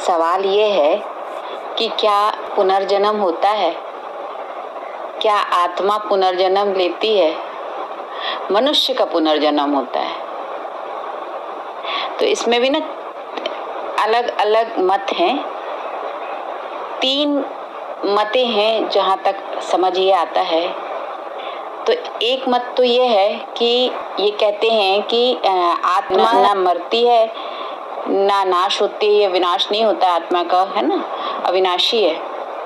सवाल ये है कि क्या पुनर्जन्म होता है? क्या आत्मा पुनर्जन्म लेती है? मनुष्य का पुनर्जन्म होता है। तो इसमें भी ना अलग अलग मत हैं। 3 मतें हैं जहाँ तक समझ ये आता है। तो एक मत तो ये है कि ये कहते हैं कि आत्मा ना मरती है ना नाश होती है, विनाश नहीं होता आत्मा का, है ना, अविनाशी है।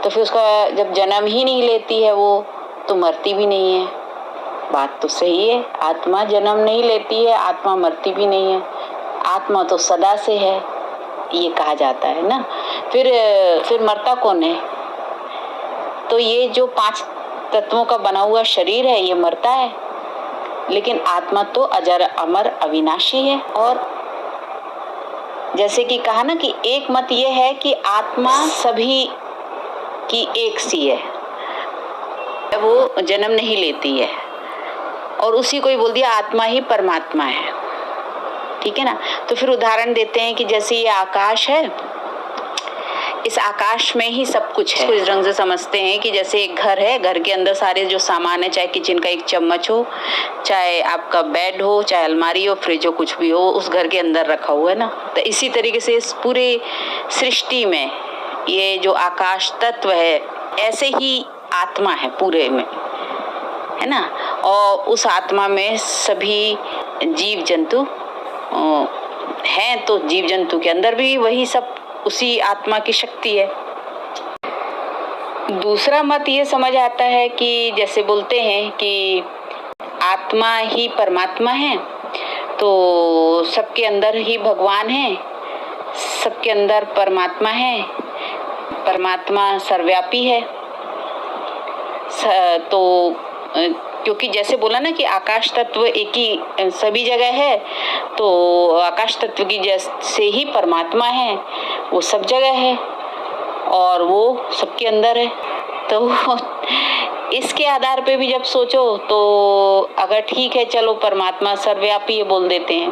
तो फिर उसका जब जन्म ही नहीं लेती है वो, तो मरती भी नहीं है। बात तो सही है, आत्मा जन्म नहीं लेती है, आत्मा मरती भी नहीं है, आत्मा तो सदा से है, ये कहा जाता है ना। फिर मरता कौन है? तो ये जो 5 तत्वों का बना हुआ शरीर है ये मरता है, लेकिन आत्मा तो अजर अमर अविनाशी है। और जैसे कि कहा ना कि एक मत ये है कि आत्मा सभी की एक सी है, वो जन्म नहीं लेती है, और उसी को ही बोल दिया आत्मा ही परमात्मा है। ठीक है ना। तो फिर उदाहरण देते हैं कि जैसे ये आकाश है, इस आकाश में ही सब कुछ है। इस रंग से समझते हैं कि जैसे एक घर है, घर के अंदर सारे जो सामान है, चाहे किचन का एक चम्मच हो, चाहे आपका बेड हो, चाहे अलमारी हो, फ्रिज हो, कुछ भी हो, उस घर के अंदर रखा हुआ है ना। तो इसी तरीके से इस पूरे सृष्टि में ये जो आकाश तत्व है, ऐसे ही आत्मा है पूरे में, है ना। और उस आत्मा में सभी जीव जंतु हैं, तो जीव जंतु के अंदर भी वही सब उसी आत्मा की शक्ति है। दूसरा मत ये समझ आता है कि जैसे बोलते हैं कि आत्मा ही परमात्मा है, तो सबके अंदर ही भगवान है, सबके अंदर परमात्मा है, परमात्मा सर्वव्यापी है। तो क्योंकि जैसे बोला ना कि आकाश तत्व एक ही सभी जगह है, तो आकाश तत्व की जैसे ही परमात्मा है, वो सब जगह है और वो सबके अंदर है। तो इसके आधार पे भी जब सोचो तो अगर ठीक है, चलो परमात्मा सर्वव्यापी है बोल देते हैं,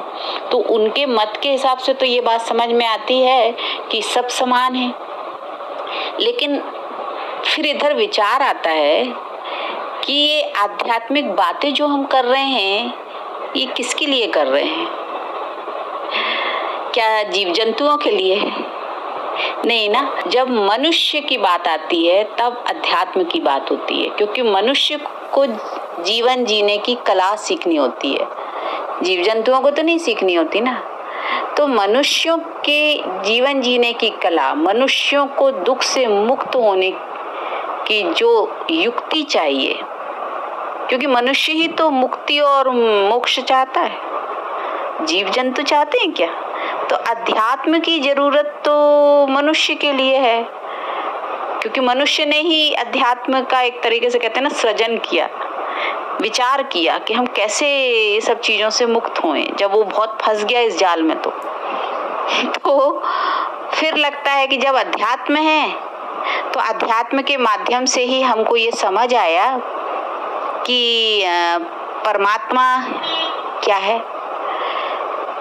तो उनके मत के हिसाब से तो ये बात समझ में आती है कि सब समान है। लेकिन फिर इधर विचार आता है कि ये आध्यात्मिक बातें जो हम कर रहे हैं, ये किसके लिए कर रहे हैं? क्या जीव जंतुओं के लिए? नहीं ना। जब मनुष्य की बात आती है तब अध्यात्म की बात होती है, क्योंकि मनुष्य को जीवन जीने की कला सीखनी होती है, जीव जंतुओं को तो नहीं सीखनी होती ना। तो मनुष्यों के जीवन जीने की कला, मनुष्यों को दुख से मुक्त होने की जो युक्ति चाहिए, क्योंकि मनुष्य ही तो मुक्ति और मोक्ष चाहता है, जीव जंतु चाहते हैं क्या? तो अध्यात्म की जरूरत तो मनुष्य के लिए है, क्योंकि मनुष्य ने ही अध्यात्म का एक तरीके से कहते हैं ना सृजन किया, विचार किया कि हम कैसे ये सब चीजों से मुक्त होएं। जब वो बहुत फंस गया इस जाल में, तो फिर लगता है कि जब अध्यात्म है तो अध्यात्म के माध्यम से ही हमको ये समझ आया कि परमात्मा क्या है।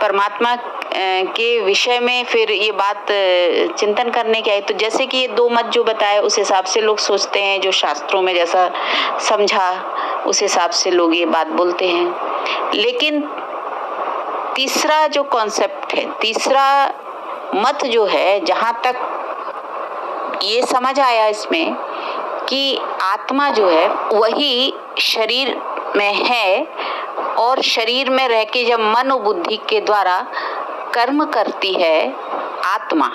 परमात्मा के विषय में फिर ये बात चिंतन करने की आई। तो जैसे कि ये 2 मत जो बताए, उस हिसाब से लोग सोचते हैं, जो शास्त्रों में जैसा समझा उस हिसाब से लोग ये बात बोलते हैं। लेकिन तीसरा जो कॉन्सेप्ट है, तीसरा मत जो है, जहाँ तक ये समझ आया इसमें कि आत्मा जो है वही शरीर में है, और शरीर में रह के जब मन और बुद्धि के द्वारा कर्म करती है आत्मा,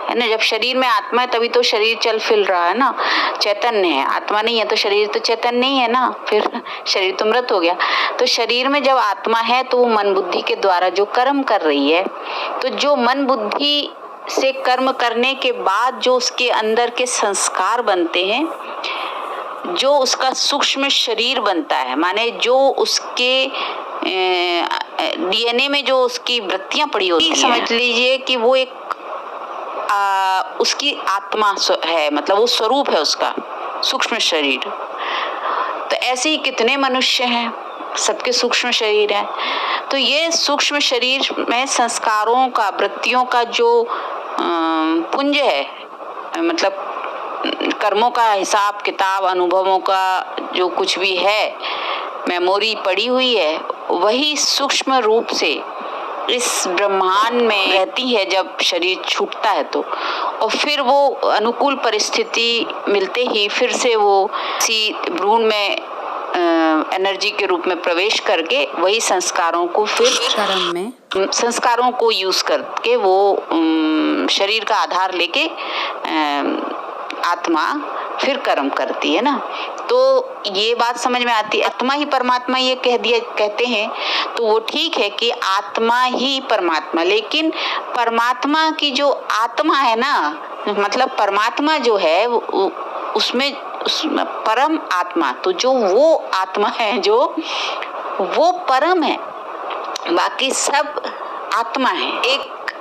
है ना। जब शरीर में आत्मा है तभी तो शरीर चल फिर रहा है ना, चैतन्य है। आत्मा नहीं है तो शरीर तो चैतन्य नहीं है ना, फिर शरीर तो मृत हो गया। तो शरीर में जब आत्मा है तो वो मन बुद्धि के द्वारा जो कर्म कर रही है, तो जो मन बुद्धि से कर्म करने के बाद जो उसके अंदर के संस्कार बनते हैं, जो उसका सूक्ष्म शरीर बनता है, माने जो उसके डीएनए में जो उसकी वृत्तियां पड़ी होती हैं, समझ लीजिए कि वो एक उसकी आत्मा है, मतलब वो स्वरूप है उसका सूक्ष्म शरीर। तो ऐसे ही कितने मनुष्य हैं, सबके सूक्ष्म शरीर है। तो ये सूक्ष्म शरीर में संस्कारों का, वृत्तियों का जो पुंज है, मतलब कर्मों का हिसाब किताब, अनुभवों का जो कुछ भी है, मेमोरी पड़ी हुई है, वही सूक्ष्म रूप से इस ब्रह्मांड में रहती है जब शरीर छूटता है तो। और फिर वो अनुकूल परिस्थिति मिलते ही फिर से वो इसी भ्रूण में एनर्जी के रूप में प्रवेश करके वही संस्कारों को फिर कर्म में संस्कारों को यूज करके वो शरीर का आधार लेके आत्मा फिर कर्म करती है ना। तो ये बात समझ में आती है, आत्मा ही परमात्मा ये कहते हैं तो वो ठीक है कि आत्मा ही परमात्मा, लेकिन परमात्मा की जो आत्मा है ना, मतलब परमात्मा जो है उसमें परम आत्मा, तो जो वो आत्मा है जो वो परम है, बाकी सब आत्मा है। एक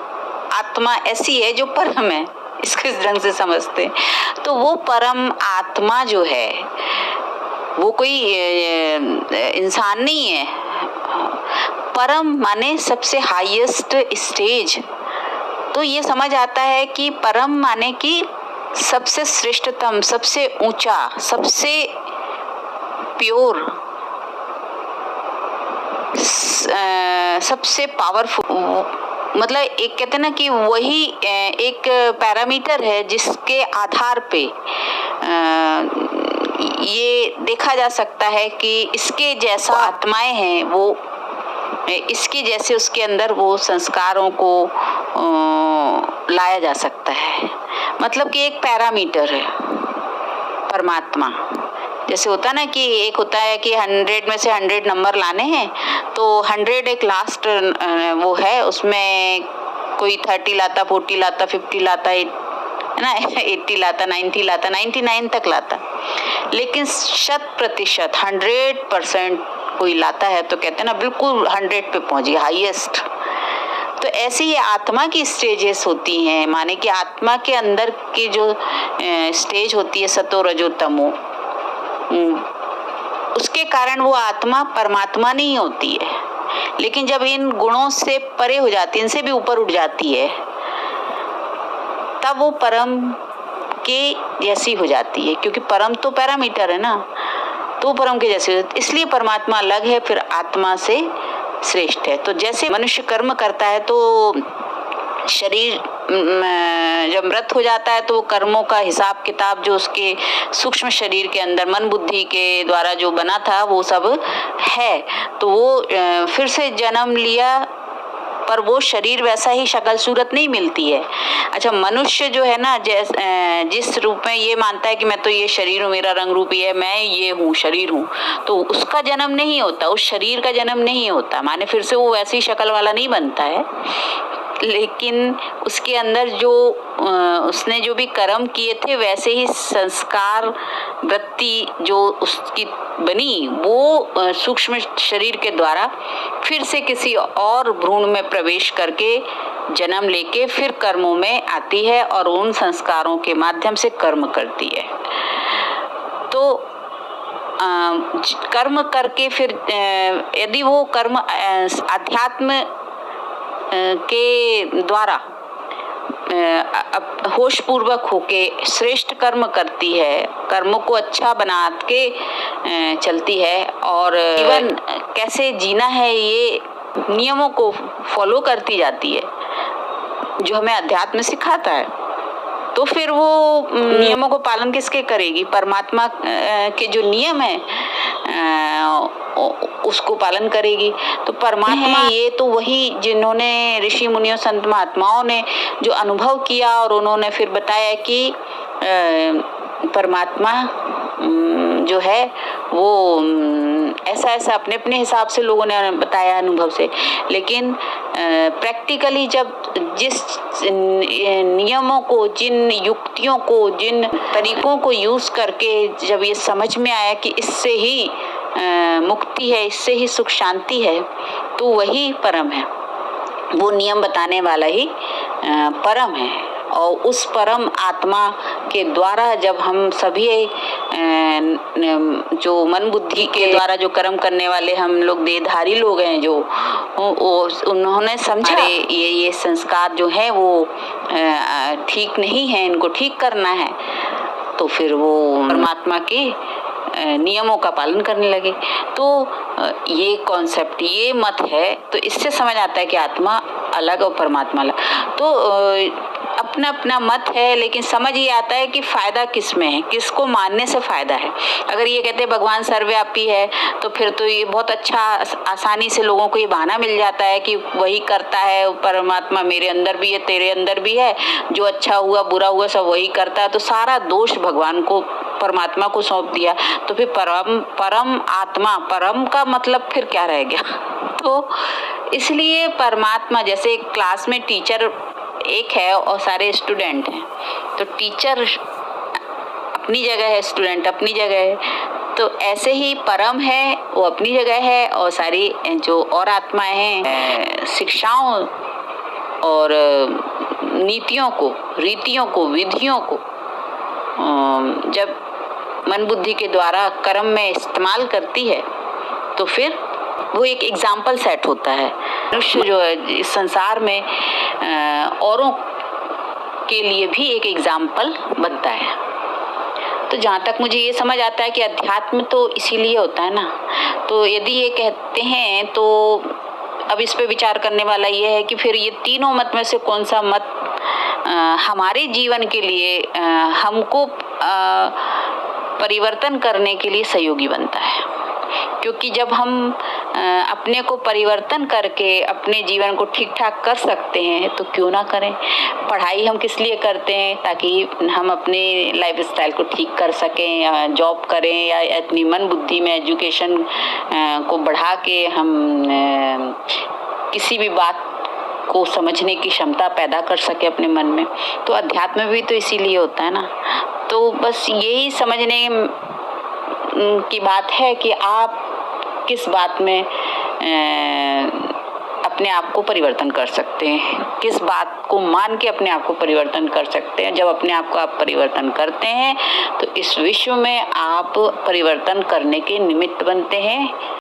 आत्मा ऐसी है जो परम है, इसको इस ढंग से समझते हैं। तो वो परम आत्मा जो है वो कोई इंसान नहीं है। परम माने सबसे हाईएस्ट स्टेज। तो ये समझ आता है कि परम माने कि सबसे श्रेष्ठतम, सबसे ऊंचा, सबसे प्योर, सबसे पावरफुल, मतलब एक कहते हैं ना कि वही एक पैरामीटर है जिसके आधार पे ये देखा जा सकता है कि इसके जैसा आत्माएं हैं, वो इसके जैसे उसके अंदर वो संस्कारों को लाया जा सकता है। मतलब कि एक पैरामीटर है परमात्मा। जैसे होता ना कि एक होता है कि 100 में से 100 नंबर लाने हैं, तो 100 एक लास्ट वो है, उसमें कोई 30 लाता, 40 लाता, 50 लाता, है ना, 80 लाता, 90 लाता, 99 तक लाता। लेकिन 100% 100% कोई लाता है तो कहते हैं ना बिल्कुल 100 पे पहुंच गया, हाईएस्ट। तो ऐसे ही आत्मा की स्टेजेस होती हैं, माने कि आत्मा के अंदर की जो स्टेज होती है सतो रजो तमो, उसके कारण वो आत्मा परमात्मा नहीं होती है। लेकिन जब इन गुणों से परे हो जाती है, इनसे भी ऊपर उठ जाती है, तब वो परम के जैसी हो जाती है, क्योंकि परम तो पैरामीटर है ना, तो परम के जैसे हो जाती है। इसलिए परमात्मा अलग है, फिर आत्मा से श्रेष्ठ है। तो जैसे मनुष्य कर्म करता है तो शरीर जब मृत हो जाता है तो वो कर्मों का हिसाब किताब जो उसके सूक्ष्म शरीर के अंदर मन बुद्धि के द्वारा जो बना था वो सब है, तो वो फिर से जन्म लिया, पर वो शरीर वैसा ही शक्ल सूरत नहीं मिलती है। अच्छा, मनुष्य जो है ना, जिस रूप में ये मानता है कि मैं तो ये शरीर हूँ, मेरा रंग रूप ये, मैं ये हूँ, शरीर हूँ, तो उसका जन्म नहीं होता, उस शरीर का जन्म नहीं होता, माने फिर से वो वैसी शक्ल वाला नहीं बनता है। लेकिन उसके अंदर जो उसने जो भी कर्म किए थे वैसे ही संस्कार वृत्ति जो उसकी बनी, वो सूक्ष्म शरीर के द्वारा फिर से किसी और भ्रूण में प्रवेश करके जन्म लेके फिर कर्मों में आती है और उन संस्कारों के माध्यम से कर्म करती है। तो कर्म करके फिर यदि वो कर्म अध्यात्म के द्वारा होश पूर्वक होके श्रेष्ठ कर्म करती है, कर्मों को अच्छा बना के चलती है और जीवन कैसे जीना है ये नियमों को फॉलो करती जाती है जो हमें अध्यात्म सिखाता है, तो फिर वो नियमों को पालन किसके करेगी? परमात्मा के जो नियम है उसको पालन करेगी। तो परमात्मा ये तो वही जिन्होंने ऋषि मुनियों संत महात्माओं ने जो अनुभव किया और उन्होंने फिर बताया कि परमात्मा जो है वो ऐसा ऐसा अपने अपने हिसाब से लोगों ने बताया अनुभव से। लेकिन प्रैक्टिकली जब जिस नियमों को, जिन युक्तियों को, जिन तरीकों को यूज करके जब ये समझ में आया कि इससे ही मुक्ति है, इससे ही सुख शांति है, तो वही परम है, वो नियम बताने वाला ही परम है। और उस परम आत्मा के द्वारा जब हम सभी जो मन बुद्धि के द्वारा जो कर्म करने वाले हम लोग देहधारी लोग हैं, जो उन्होंने समझा ये संस्कार जो है वो ठीक नहीं है, इनको ठीक करना है, तो फिर वो परमात्मा के नियमों का पालन करने लगे। तो ये कॉन्सेप्ट, ये मत है, तो इससे समझ आता है कि आत्मा अलग और परमात्मा अलग। तो अपना अपना मत है, लेकिन समझ ये आता है कि फायदा किस में है, किसको मानने से फायदा है। अगर ये कहते हैं भगवान सर्वव्यापी है, तो फिर तो ये बहुत अच्छा, आसानी से लोगों को ये बहाना मिल जाता है कि वही करता है, परमात्मा मेरे अंदर भी है, तेरे अंदर भी है, जो अच्छा हुआ बुरा हुआ सब वही करता है, तो सारा दोष भगवान को, परमात्मा को सौंप दिया। तो फिर परम आत्मा, परम का मतलब फिर क्या रह गया? तो इसलिए परमात्मा, जैसे क्लास में टीचर एक है और सारे स्टूडेंट हैं, तो टीचर अपनी जगह है, स्टूडेंट अपनी जगह है, तो ऐसे ही परम है, वो अपनी जगह है, और सारी जो और आत्माएं हैं, शिक्षाओं और नीतियों को, रीतियों को, विधियों को जब मन बुद्धि के द्वारा कर्म में इस्तेमाल करती है, तो फिर वो एक एग्जाम्पल सेट होता है। मनुष्य जो है इस संसार में औरों के लिए भी एक एग्जाम्पल बनता है। तो जहाँ तक मुझे ये समझ आता है कि अध्यात्म तो इसीलिए होता है ना, तो यदि ये कहते हैं तो अब इस पे विचार करने वाला ये है कि फिर ये तीनों मत में से कौन सा मत हमारे जीवन के लिए, हमको परिवर्तन करने के लिए सहयोगी बनता है। क्योंकि जब हम अपने को परिवर्तन करके अपने जीवन को ठीक ठाक कर सकते हैं, तो क्यों ना करें। पढ़ाई हम किस लिए करते हैं? ताकि हम अपने लाइफस्टाइल को ठीक कर सकें, या जॉब करें, या अपनी मन बुद्धि में एजुकेशन को बढ़ा के हम किसी भी बात को समझने की क्षमता पैदा कर सके अपने मन में। तो अध्यात्म भी तो इसीलिए होता है ना। तो बस यही समझने की बात है कि आप किस बात में अपने आप को परिवर्तन कर सकते हैं, किस बात को मान के अपने आप को परिवर्तन कर सकते हैं। जब अपने आप को आप परिवर्तन करते हैं, तो इस विश्व में आप परिवर्तन करने के निमित्त बनते हैं।